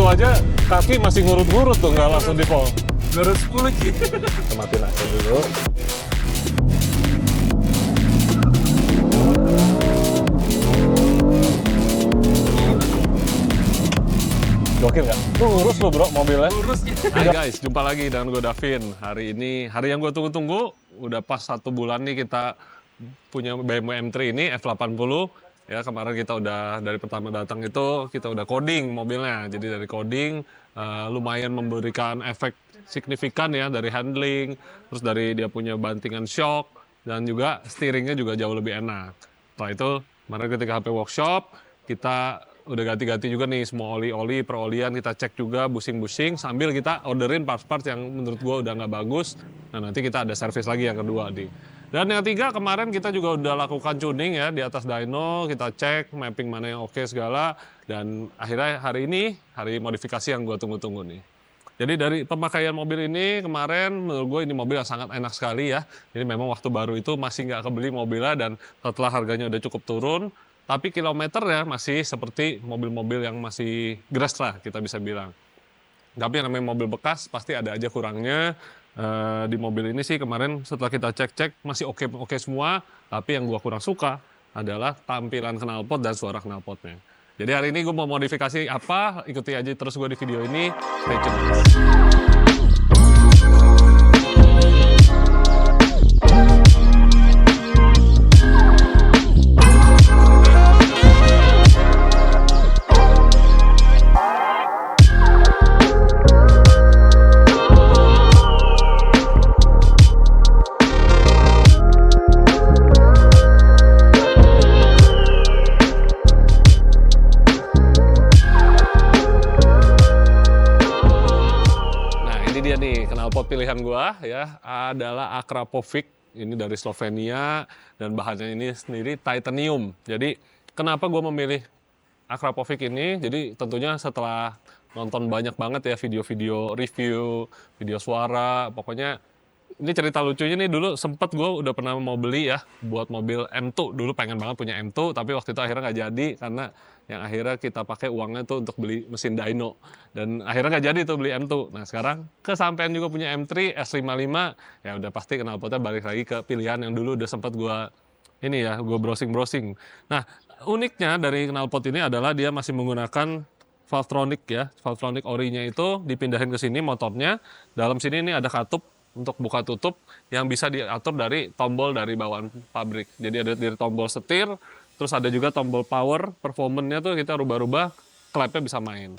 itu aja kaki masih ngurut-ngurut tuh, nggak langsung di pol. Ngurus 10 Ci. Kita matiin aja dulu. Gokil nggak? Tuh lurus lo bro mobilnya. Lurus ya. Hai guys, jumpa lagi dengan gue Davin. Hari ini hari yang gue tunggu-tunggu. Udah pas 1 bulan nih kita punya BMW M3 ini F80. Ya kemarin kita udah dari pertama datang itu kita udah coding mobilnya. Jadi dari coding lumayan memberikan efek signifikan ya dari handling, terus dari dia punya bantingan shock dan juga steeringnya juga jauh lebih enak. Setelah itu kemarin ketika HP workshop kita udah ganti-ganti juga nih semua oli-oli, perolian kita cek juga busing-busing sambil kita orderin parts-parts yang menurut gue udah nggak bagus. Nah nanti kita ada servis lagi yang kedua nih. Dan yang ketiga kemarin kita juga udah lakukan tuning ya di atas dyno, kita cek mapping mana yang oke segala. Dan akhirnya hari ini hari modifikasi yang gue tunggu-tunggu nih. Jadi dari pemakaian mobil ini kemarin menurut gue ini mobil yang sangat enak sekali ya. Jadi memang waktu baru itu masih nggak kebeli mobilnya dan setelah harganya udah cukup turun. Tapi kilometernya masih seperti mobil-mobil yang masih gres lah kita bisa bilang. Tapi yang namanya mobil bekas pasti ada aja kurangnya. Di mobil ini sih kemarin setelah kita cek-cek masih oke semua. Tapi yang gua kurang suka adalah tampilan knalpot dan suara knalpotnya. Jadi hari ini gue mau modifikasi apa, ikuti aja terus gue di video ini. Stay tune. Dia nih knalpot pilihan gua ya adalah Akrapovic, ini dari Slovenia dan bahannya ini sendiri titanium. Jadi kenapa gua memilih Akrapovic ini? Jadi tentunya setelah nonton banyak banget ya video-video review, video suara, pokoknya ini cerita lucunya nih dulu sempet gue udah pernah mau beli ya buat mobil M2, dulu pengen banget punya M2 tapi waktu itu akhirnya nggak jadi karena yang akhirnya kita pakai uangnya tuh untuk beli mesin dyno dan akhirnya nggak jadi tuh beli M2. Nah sekarang kesampaian juga punya M3 S55 ya udah pasti knalpotnya balik lagi ke pilihan yang dulu udah sempet gue ini ya gue browsing. Nah uniknya dari knalpot ini adalah dia masih menggunakan Valvetronic ya, Valvetronic orinya itu dipindahin ke sini motornya, dalam sini ini ada katup untuk buka tutup yang bisa diatur dari tombol dari bawaan pabrik. Jadi ada dari tombol setir, terus ada juga tombol power, performance-nya tuh kita rubah-rubah, klepnya bisa main.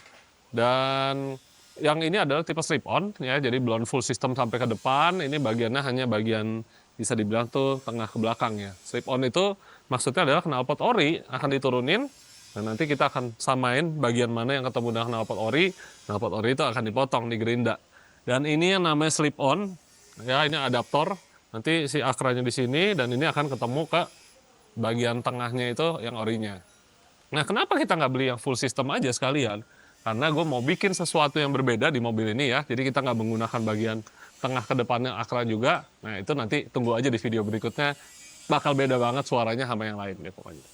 Dan yang ini adalah tipe slip-on ya, jadi belum full system sampai ke depan, ini bagiannya hanya bagian bisa dibilang tuh tengah ke belakang ya. Slip-on itu maksudnya adalah knalpot ori akan diturunin, dan nanti kita akan samain bagian mana yang ketemu dengan knalpot ori itu akan dipotong di gerinda. Dan ini yang namanya slip-on, ya ini adaptor, nanti si akranya di sini dan ini akan ketemu ke bagian tengahnya itu yang orinya. Nah kenapa kita nggak beli yang full system aja sekalian? Karena gue mau bikin sesuatu yang berbeda di mobil ini ya, jadi kita nggak menggunakan bagian tengah ke depannya akra juga. Nah itu nanti tunggu aja di video berikutnya, bakal beda banget suaranya sama yang lain deh pokoknya.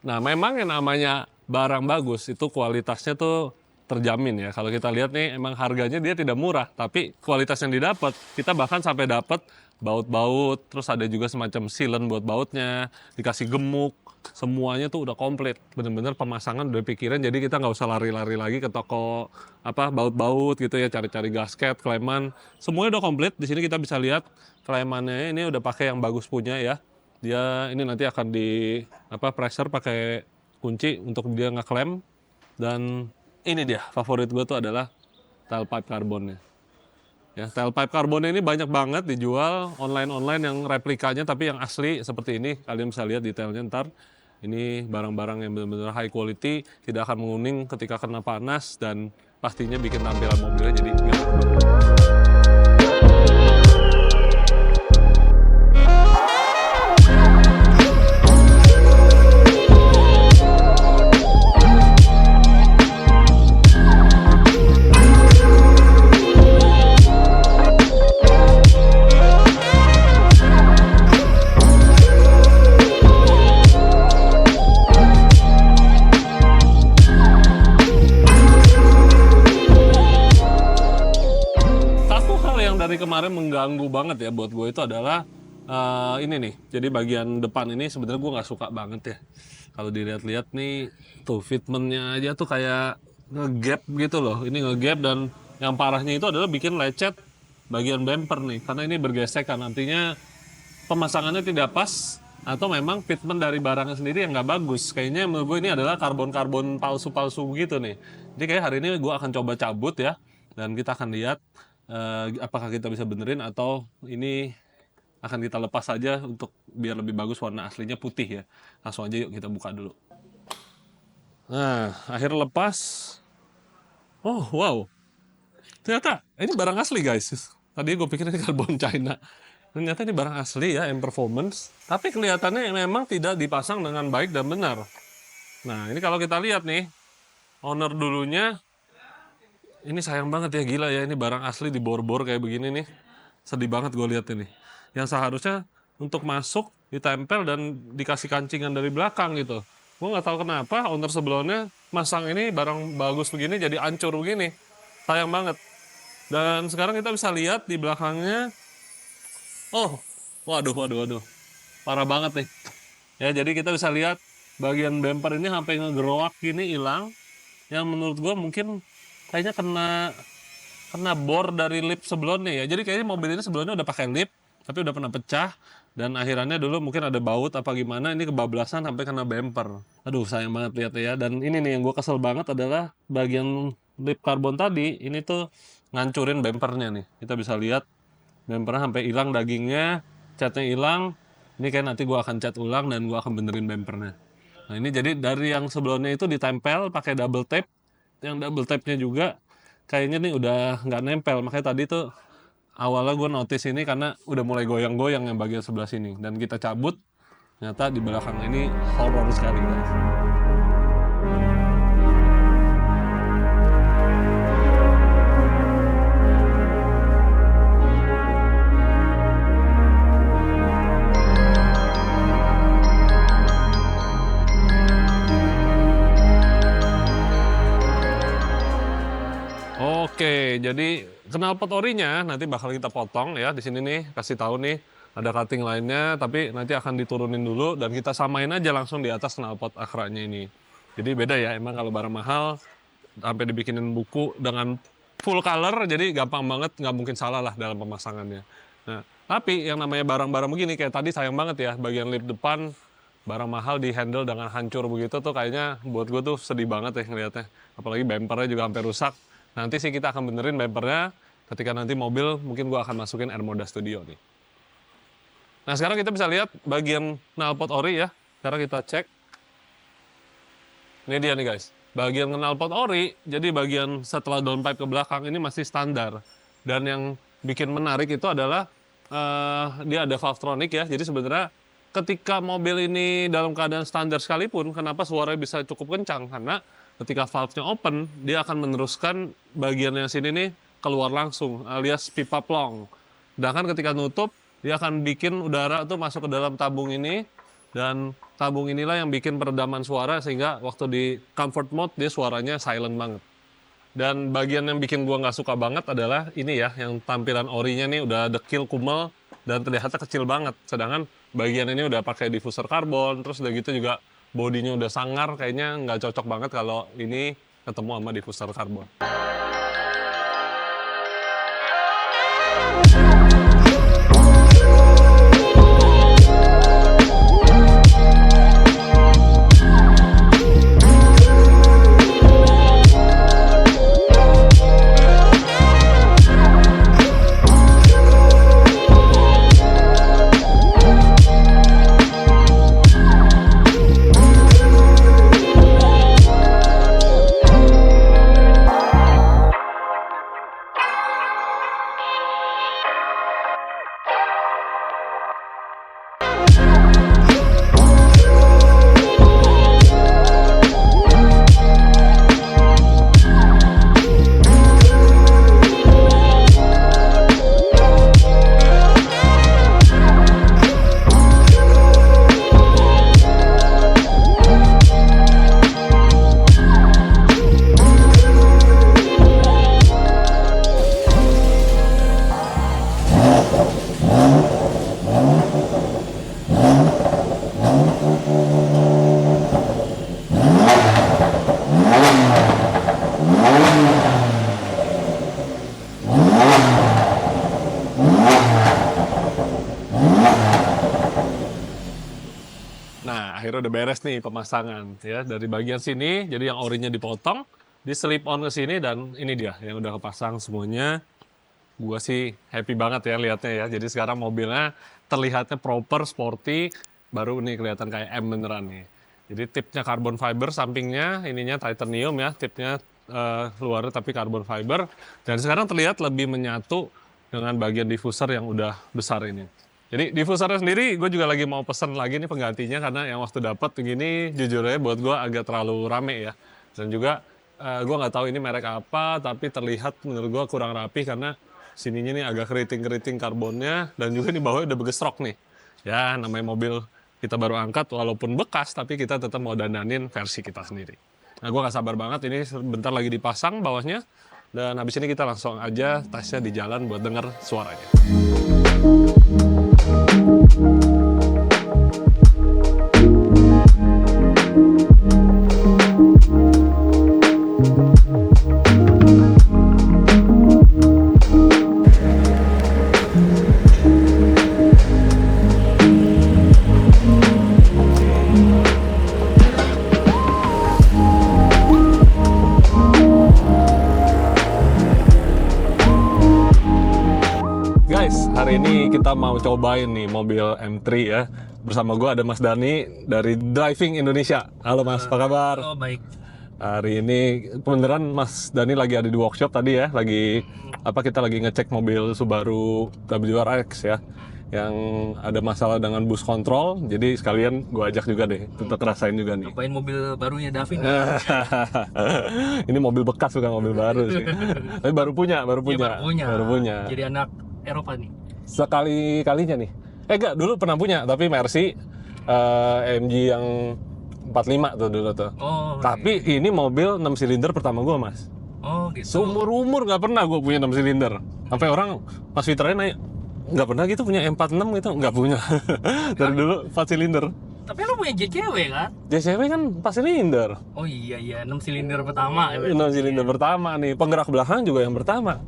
Nah memang yang namanya barang bagus itu kualitasnya tuh terjamin ya. Kalau kita lihat nih emang harganya dia tidak murah, tapi kualitas yang didapat kita bahkan sampai dapat baut-baut, terus ada juga semacam sealant buat bautnya, dikasih gemuk, semuanya tuh udah komplit. Bener-bener pemasangan udah pikiran, jadi kita nggak usah lari-lari lagi ke toko apa baut-baut gitu ya, cari-cari gasket, kleman, semuanya udah komplit. Di sini kita bisa lihat klemannya ini udah pakai yang bagus punya ya. Dia ini nanti akan di pressure pakai kunci untuk dia ngeklem. Dan ini dia, favorit gue tuh adalah tailpipe karbonnya. Ya, tailpipe karbonnya ini banyak banget dijual online yang replikanya, tapi yang asli seperti ini. Kalian bisa lihat detailnya ntar. Ini barang-barang yang benar-benar high quality, tidak akan menguning ketika kena panas, dan pastinya bikin tampilan mobilnya jadi nggak. sebenarnya mengganggu banget ya buat gue itu adalah ini nih. Jadi bagian depan ini sebenarnya gue nggak suka banget ya. Kalau dilihat-lihat nih, tuh fitmentnya aja tuh kayak ngegap gitu loh. Ini ngegap dan yang parahnya itu adalah bikin lecet bagian bumper nih. Karena ini bergesek kan, nantinya pemasangannya tidak pas atau memang fitment dari barangnya sendiri yang nggak bagus. Kayaknya menurut gue ini adalah karbon-karbon palsu-palsu gitu nih. Jadi kayak hari ini gue akan coba cabut ya. Dan kita akan lihat apakah kita bisa benerin atau ini akan kita lepas saja untuk biar lebih bagus warna aslinya putih ya. Langsung aja yuk kita buka dulu. Nah, akhir lepas. Oh, wow. Ternyata ini barang asli guys. Tadi gue pikir ini karbon China. Ternyata ini barang asli ya, M Performance. Tapi kelihatannya memang tidak dipasang dengan baik dan benar. Nah, ini kalau kita lihat nih, owner dulunya, ini sayang banget ya, gila ya, ini barang asli dibor-bor kayak begini nih. Sedih banget gue lihat ini. Yang seharusnya untuk masuk, ditempel dan dikasih kancingan dari belakang gitu. Gue nggak tahu kenapa owner sebelumnya masang ini barang bagus begini jadi hancur begini. Sayang banget. Dan sekarang kita bisa lihat di belakangnya, oh, waduh. Parah banget nih. Ya, jadi kita bisa lihat bagian bumper ini sampai ngegeroak gini hilang. Yang menurut gue mungkin kayaknya kena bor dari lip sebelumnya ya. Jadi kayaknya mobil ini sebelumnya udah pakai lip, tapi udah pernah pecah. Dan akhirannya dulu mungkin ada baut apa gimana, ini kebablasan sampai kena bumper. Aduh, sayang banget lihat ya. Dan ini nih yang gue kesel banget adalah bagian lip karbon tadi, ini tuh ngancurin bumpernya nih. Kita bisa lihat bumpernya sampai hilang dagingnya, catnya hilang. Ini kayak nanti gue akan cat ulang dan gue akan benerin bumpernya. Nah ini jadi dari yang sebelumnya itu ditempel pakai double tape. Yang double tape-nya juga kayaknya nih udah nggak nempel. Makanya tadi tuh awalnya gue notice ini karena udah mulai goyang-goyang yang bagian sebelah sini. Dan kita cabut, ternyata di belakang ini horror sekali guys. Oke, jadi knalpot orinya nanti bakal kita potong ya. Di sini nih kasih tahu nih ada cutting lainnya, tapi nanti akan diturunin dulu dan kita samain aja langsung di atas knalpot akranya ini. Jadi beda ya, emang kalau barang mahal sampai dibikinin buku dengan full color, jadi gampang banget, nggak mungkin salah lah dalam pemasangannya. Nah, tapi yang namanya barang-barang begini kayak tadi sayang banget ya, bagian lip depan barang mahal di handle dengan hancur begitu tuh kayaknya buat gue tuh sedih banget ya ngeliatnya. Apalagi bumpernya juga sampai rusak. Nanti sih kita akan benerin bumpernya ketika nanti mobil mungkin gue akan masukin Air Moda Studio nih. Nah sekarang kita bisa lihat bagian knalpot ori ya. Sekarang kita cek. Ini dia nih guys. Bagian knalpot ori, jadi bagian setelah downpipe ke belakang ini masih standar. Dan yang bikin menarik itu adalah dia ada Valvetronic ya. Jadi sebenarnya ketika mobil ini dalam keadaan standar sekalipun, kenapa suaranya bisa cukup kencang? Karena ketika valve-nya open, dia akan meneruskan bagian yang sini nih keluar langsung, alias pipa plong. Sedangkan ketika nutup, dia akan bikin udara tuh masuk ke dalam tabung ini, dan tabung inilah yang bikin peredaman suara, sehingga waktu di comfort mode, dia suaranya silent banget. Dan bagian yang bikin gua nggak suka banget adalah ini ya, yang tampilan orinya nih udah dekil, kumel, dan terlihatnya kecil banget. Sedangkan bagian ini udah pakai diffuser karbon, terus udah gitu juga bodinya udah sangar, kayaknya nggak cocok banget kalau ini ketemu sama diffuser karbon. Nah, akhirnya udah beres nih pemasangan ya dari bagian sini. Jadi yang orinya dipotong, di slip on ke sini dan ini dia yang udah kepasang semuanya. Gua sih happy banget ya lihatnya ya. Jadi sekarang mobilnya terlihatnya proper, sporty, baru nih kelihatan kayak M beneran nih. Jadi tipnya carbon fiber, sampingnya ininya titanium ya, tipnya luarnya tapi carbon fiber. Dan sekarang terlihat lebih menyatu dengan bagian diffuser yang udah besar ini. Jadi diffusernya sendiri gue juga lagi mau pesen lagi nih penggantinya karena yang waktu dapat begini jujur aja buat gue agak terlalu rame ya. Dan juga gue nggak tahu ini merek apa tapi terlihat menurut gue kurang rapi karena sininya nih agak keriting-keriting karbonnya dan juga di bawahnya udah begesrok nih. Ya namanya mobil kita baru angkat walaupun bekas tapi kita tetap mau dandanin versi kita sendiri. Nah gue gak sabar banget ini sebentar lagi dipasang bawahnya dan habis ini kita langsung aja tesnya di jalan buat denger suaranya. Hari ini kita mau cobain nih mobil M3 ya. Bersama gue ada Mas Dani dari Driving Indonesia. Halo Mas, apa kabar? Oh baik. Hari ini beneran Mas Dani lagi ada di workshop tadi ya. Kita lagi ngecek mobil Subaru WRX ya. Yang ada masalah dengan bus control. Jadi sekalian gue ajak juga deh untuk ngerasain juga nih. Cobain mobil barunya Davin. Ini mobil bekas bukan mobil baru sih. Tapi baru punya. Ya, baru punya. Jadi anak Eropa nih. Sekali-kalinya nih. Enggak, dulu pernah punya, tapi Mercy AMG yang 45 tuh dulu tuh. Oh. Tapi ini mobil 6 silinder pertama gua, Mas. Oh, gitu. Seumur-umur nggak pernah gua punya 6 silinder. Sampai orang Mas Fitranya nanya, nggak pernah gitu punya M46 gitu? Nggak punya. Dari dulu 4 silinder. Tapi lo punya JCW kan? JCW kan 4 silinder. Oh iya, 6 silinder pertama. 6 silinder pertama nih. Penggerak belakang juga yang pertama.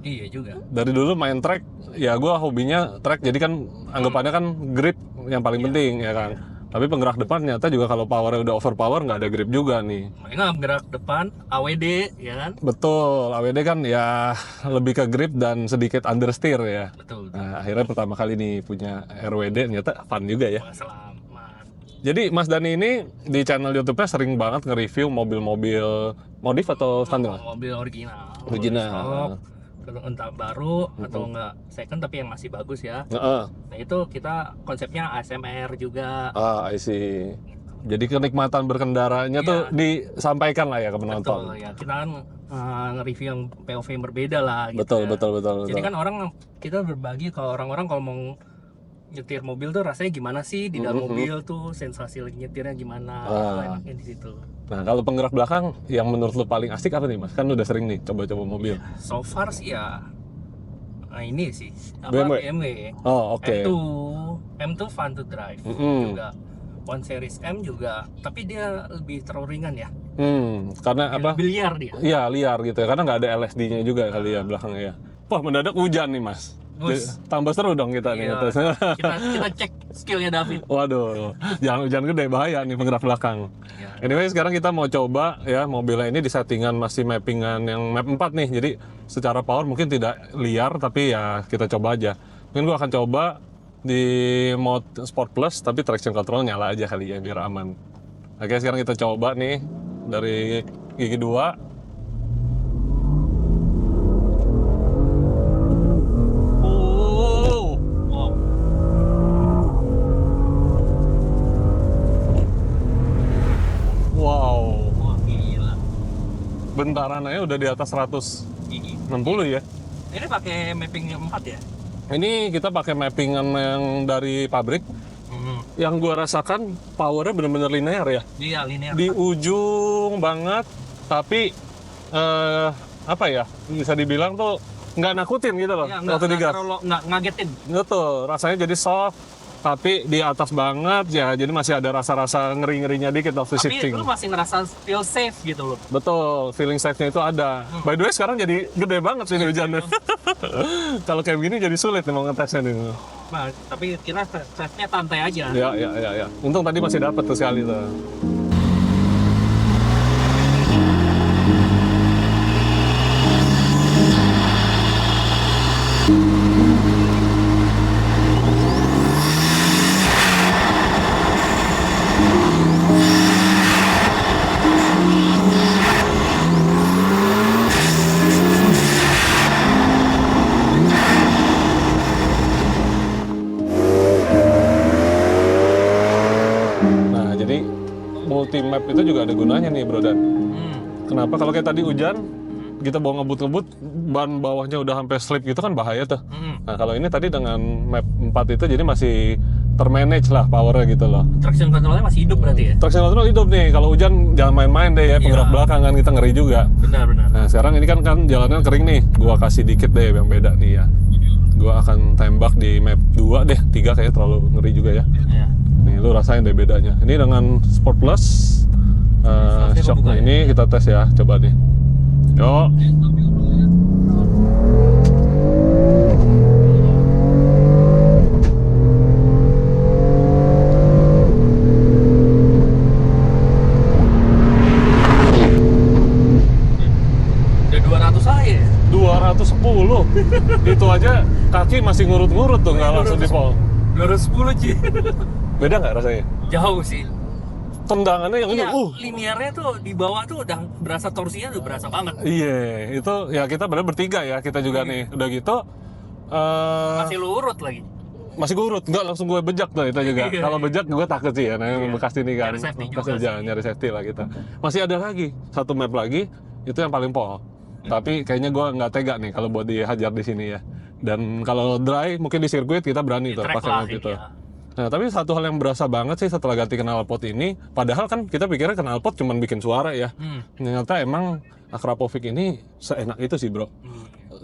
Iya juga. Dari dulu main track, ya gue hobinya track, jadi kan anggapannya kan grip yang paling penting ya kan. Tapi penggerak depan ternyata juga kalau powernya udah overpower nggak ada grip juga nih. Makanya penggerak depan AWD ya kan? Betul, AWD kan ya lebih ke grip dan sedikit understeer ya. Betul. Nah, akhirnya pertama kali nih punya RWD ternyata fun juga ya. Selamat. Jadi Mas Dani ini di channel YouTube-nya sering banget nge-review mobil-mobil modif atau standar? Mobil original. Original. Entah baru atau enggak second tapi yang masih bagus ya. Nah itu kita konsepnya ASMR juga. I see. Jadi kenikmatan berkendaranya tuh disampaikan lah ya ke penonton. Betul ya, kita kan nge-review yang POV yang berbeda lah gitu. Betul. Jadi kan kita berbagi ke orang-orang kalau mau nyetir mobil tuh rasanya gimana sih di dalam mobil tuh, sensasi nyetirnya gimana, enaknya di situ. Nah, kalau penggerak belakang yang menurut lu paling asik apa nih, Mas? Kan udah sering nih coba-coba mobil. So far sih ya ini sih BMW. Oh, oke. M2 fun to drive juga. One Series M juga, tapi dia lebih terlalu ringan ya. Karena apa? Lebih liar dia. Iya, liar gitu ya. Karena nggak ada LSD-nya juga kali ya belakangnya ya. Wah, mendadak hujan nih, Mas. Tambah seru dong kita nih ngetes. Kita cek skillnya David. Waduh, jangan hujan gede bahaya nih penggerak belakang. Anyway, sekarang kita mau coba ya mobilnya ini di settingan masih mappingan yang map 4 nih. Jadi secara power mungkin tidak liar tapi ya kita coba aja. Mungkin gua akan coba di mode Sport Plus tapi traction control nyala aja kali ya biar aman. Oke, sekarang kita coba nih dari gigi 2. Bentarannya udah di atas 160 ya. Ini pakai mapping 4 ya? Ini kita pakai mappingan yang dari pabrik. Yang gua rasakan powernya bener-bener linear ya. Iya, linear. Di ujung banget, tapi apa ya? Bisa dibilang tuh nggak nakutin gitu loh. Ya, nggak ngagetin. Betul, rasanya jadi soft. tapi di atas banget ya, jadi masih ada rasa-rasa ngeri-ngerinya dikit waktu Tapi shifting. lu masih ngerasa feel safe gitu loh. Betul, feeling safe-nya itu ada. By the way, sekarang jadi gede banget sih hujannya. Kalau kayak gini jadi sulit nih mau ngetesnya nih. Nah, tapi kira safe-nya santai aja. Ya. Untung tadi masih dapat tuh sekali tuh. Nah, jadi multi map itu juga ada gunanya nih, Bro Dan. Kenapa kalau kayak tadi hujan, kita bawa ngebut-ngebut, ban bawahnya udah sampai slip gitu kan bahaya tuh. Nah, kalau ini tadi dengan map 4 itu jadi masih termanage lah powernya gitu loh. Traction controlnya masih hidup berarti ya? Traction control hidup nih, kalau hujan jangan main-main deh ya, penggerak belakang kan kita ngeri juga. Benar. Nah, sekarang ini kan jalanan kering nih, gua kasih dikit deh yang beda nih ya. Gua akan tembak di map 2 deh, 3 kayaknya terlalu ngeri juga ya. Iya. Nih, lu rasain deh bedanya. Ini dengan Sport Plus, shocknya ini kita tes ya, coba nih. Yuk. Udah 200 aja. 210. Itu aja kaki masih ngurut-ngurut tuh, nggak langsung di pol. 210 Ci. Beda nggak rasanya? Jauh sih. Tendangannya yang ini, Iya, linearnya tuh di bawah tuh udah berasa torsinya udah berasa banget. Iya, itu ya kita benar bertiga ya, kita juga nih. Udah gitu, Masih lu urut lagi. masih gurut, nggak langsung gue bejak tuh itu juga. Iya, Kalau bejak gue takut sih ya, nah yang bekas ini kan. Nyari safety Bekas juga jangan sih. nyari safety lah kita. Masih ada lagi, satu map lagi, itu yang paling pol. Tapi kayaknya gue nggak tega nih kalau buat dihajar di sini ya. Dan kalau dry, mungkin di sirkuit kita berani tuh Track pakai lah map ini itu. ya. Nah, tapi satu hal yang berasa banget sih setelah ganti knalpot ini, padahal kan kita pikirnya knalpot cuma bikin suara ya. Ternyata emang Akrapovic ini seenak itu sih, Bro.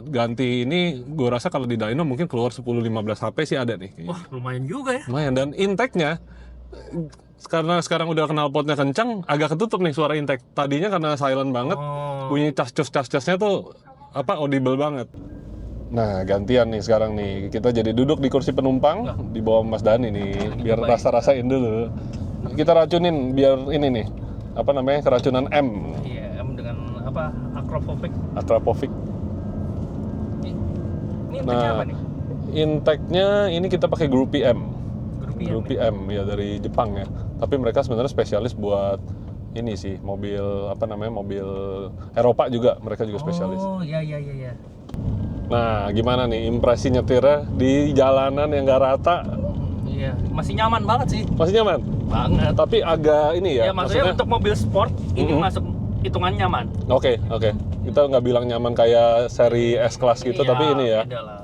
Ganti ini gue rasa kalau di dyno mungkin keluar 10-15 HP sih ada nih. Wah, lumayan juga ya. Lumayan, dan intake-nya karena sekarang udah knalpotnya kencang, agak ketutup nih suara intake. Tadinya karena silent banget, bunyi cas-cas-cas-casnya tuh audible banget. Nah, gantian nih sekarang nih. Kita jadi duduk di kursi penumpang di bawah Mas Dani nih, biar rasa-rasain dulu. Kita racunin biar ini nih, keracunan M. Iya, dengan Akrapovic. Ini intake apa nih? Intake-nya ini kita pakai Groupie M. Groupie M ya dari Jepang ya. Tapi mereka sebenarnya spesialis buat ini sih, mobil mobil Eropa juga, mereka juga spesialis. Oh, iya. Nah, gimana nih impresi nyetirnya di jalanan yang nggak rata? Iya, masih nyaman banget sih. Masih nyaman? Banget. Tapi agak ini ya, Ya, maksudnya untuk mobil sport ini masuk hitungan nyaman. Oke. Kita nggak bilang nyaman kayak seri S-Class gitu, Iya, tapi ini ya. beda lah.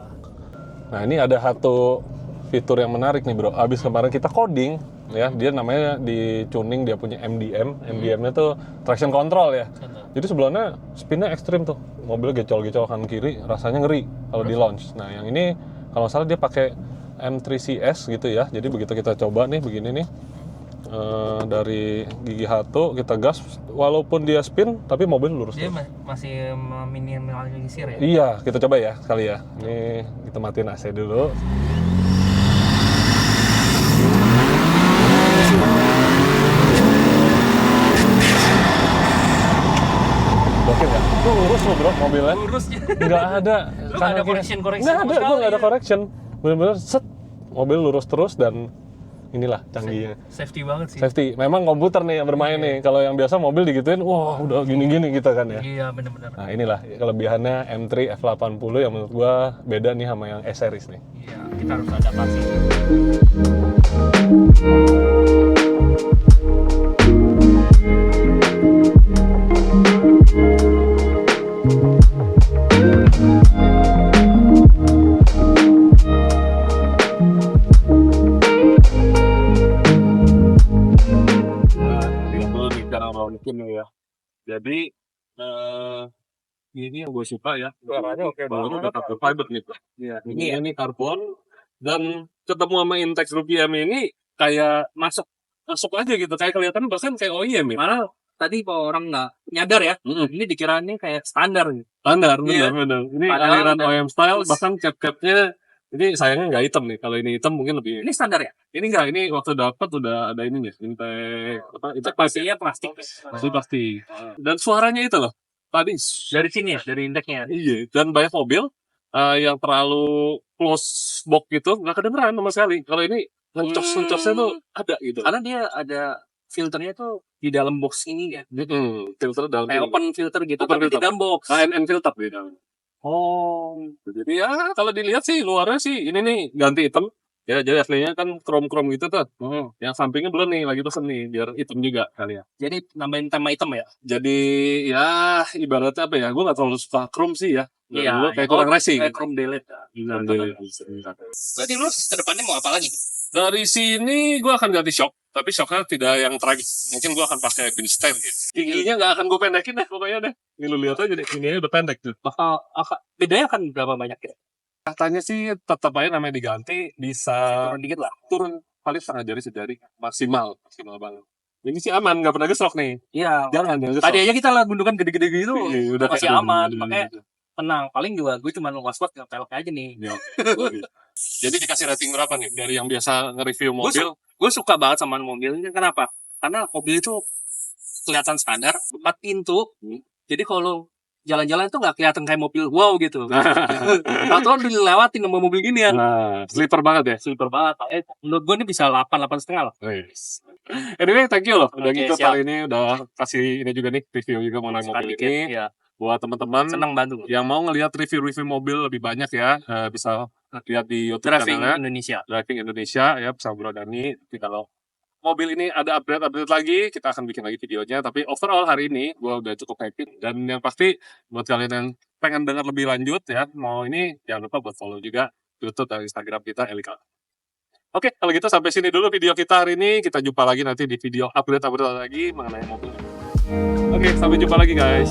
Nah, ini ada satu fitur yang menarik nih, Bro. Abis kemarin kita coding, ya, dia namanya di tuning, dia punya MDM. MDM-nya tuh traction control ya. Jadi sebelumnya spinnya ekstrim tuh. Mobil gecol-gecol kanan kiri, rasanya ngeri kalau di launch. Nah, yang ini kalau nggak salah dia pakai M3CS gitu ya. Jadi begitu kita coba nih begini nih. Dari gigi H1 kita gas, walaupun dia spin tapi mobil lurus. Dia masih meminimalisir ya. Iya, kita coba ya sekali ya. Ini kita matiin AC dulu. Gokil nggak? Itu lurus loh, Bro, mobilnya. Lurusnya. Nggak ada. Lu nggak ada correction Nggak ada, gue nggak ada correction. Bener-bener set, mobil lurus terus dan inilah canggihnya. Safety banget sih. Safety. Memang komputer nih yang bermain nih. Kalau yang biasa mobil digituin, wah udah gini-gini gitu kan ya. Iya, bener-bener. Nah, inilah kelebihannya M3 F80 yang menurut gua beda nih sama yang S-Series nih. Iya, kita harus adaptasi. Ya. Jadi ini yang gue suka ya. Suaranya oke banget. Tetap fiber nih. Iya. Ini karbon dan ketemu sama Intex Rupiah ini kayak masuk aja gitu, kayak kelihatan bahkan kayak OEM ya. Malah tadi kalau orang nggak nyadar ya, ini dikiraannya kayak standar gitu. Standar, Iya. benar. Ini Padahal aliran udah OEM style, bagus. bahkan cap-capnya ini sayangnya nggak hitam nih. Kalau ini hitam mungkin lebih. Ini standar ya? Ini enggak, ini waktu dapat udah ada ininya, Intex apa? Intex Pastinya plastik. masih pasti. Dan suaranya itu loh, tadi Dari sini ya, dari indeknya. iya. Dan banyak mobil yang terlalu close box gitu nggak kedengeran sama sekali. Kalau ini lencos-lencosnya tuh ada gitu. Karena dia ada filternya tuh di dalam box ini ya. Filter dalam Kayak ini. open filter gitu, Open tapi di filter. dalam box. ANN filter di dalam. Oh, Jadi ya kalau dilihat sih luarnya sih ini nih ganti hitam. Ya jadi aslinya kan krom-krom gitu tuh. Yang sampingnya belum nih lagi pesen nih biar hitam juga kali ya. jadi nambahin tema hitam ya? Jadi ya ibaratnya apa ya? Gue nggak terlalu suka krom sih ya. Iya, Gue kayak kurang racing. Kayak chrome delete. Berarti lu kedepannya mau apa lagi? Dari sini gue akan ganti shock, tapi shocknya tidak yang tragis. Mungkin gue akan pakai pin stand gitu. Giginya nggak akan gue pendekin deh pokoknya deh. Ini lu lihat aja deh, ininya udah pendek tuh. Bedanya akan berapa banyak ya? Katanya sih tetap aja namanya diganti, bisa Turun dikit lah. turun paling setengah jari sejari, maksimal banget. Ini sih aman, nggak pernah gesrok nih. Iya. Jangan gesrok. Tadi aja kita lah gundukan gede-gede gitu, Iya, udah masih kayak aman. aduh, Makanya tenang. Paling juga gue cuma was-was nggak pelek aja nih. Iya. Jadi dikasih rating berapa nih dari yang biasa nge-review mobil? Gue suka banget sama mobil ini. Kenapa? Karena mobil itu kelihatan standar, 4 pintu. Jadi kalau jalan-jalan tuh nggak kelihatan kayak mobil wow gitu. Atau dilewatin sama mobil gini ya. Nah, sleeper banget ya. Super banget. Menurut gue ini bisa 8,5 lah. Anyway, thank you loh udah Oke, ngikut siap. hari ini, udah kasih ini juga nih review juga mengenai mobil Sedikit, ini. ya. Buat teman-teman Senang bantu. yang mau ngelihat review-review mobil lebih banyak ya, bisa lihat di YouTube Driving channelnya Indonesia. Driving Indonesia ya, bersama Bro Dani. Tapi kalau mobil ini ada update lagi, kita akan bikin lagi videonya. Tapi overall hari ini gue udah cukup happy, dan yang pasti buat kalian yang pengen dengar lebih lanjut ya, mau ini jangan lupa buat follow juga YouTube dan Instagram kita Elika. Oke, kalau gitu sampai sini dulu video kita hari ini. Kita jumpa lagi nanti di video update lagi mengenai mobil. Oke, sampai jumpa lagi guys.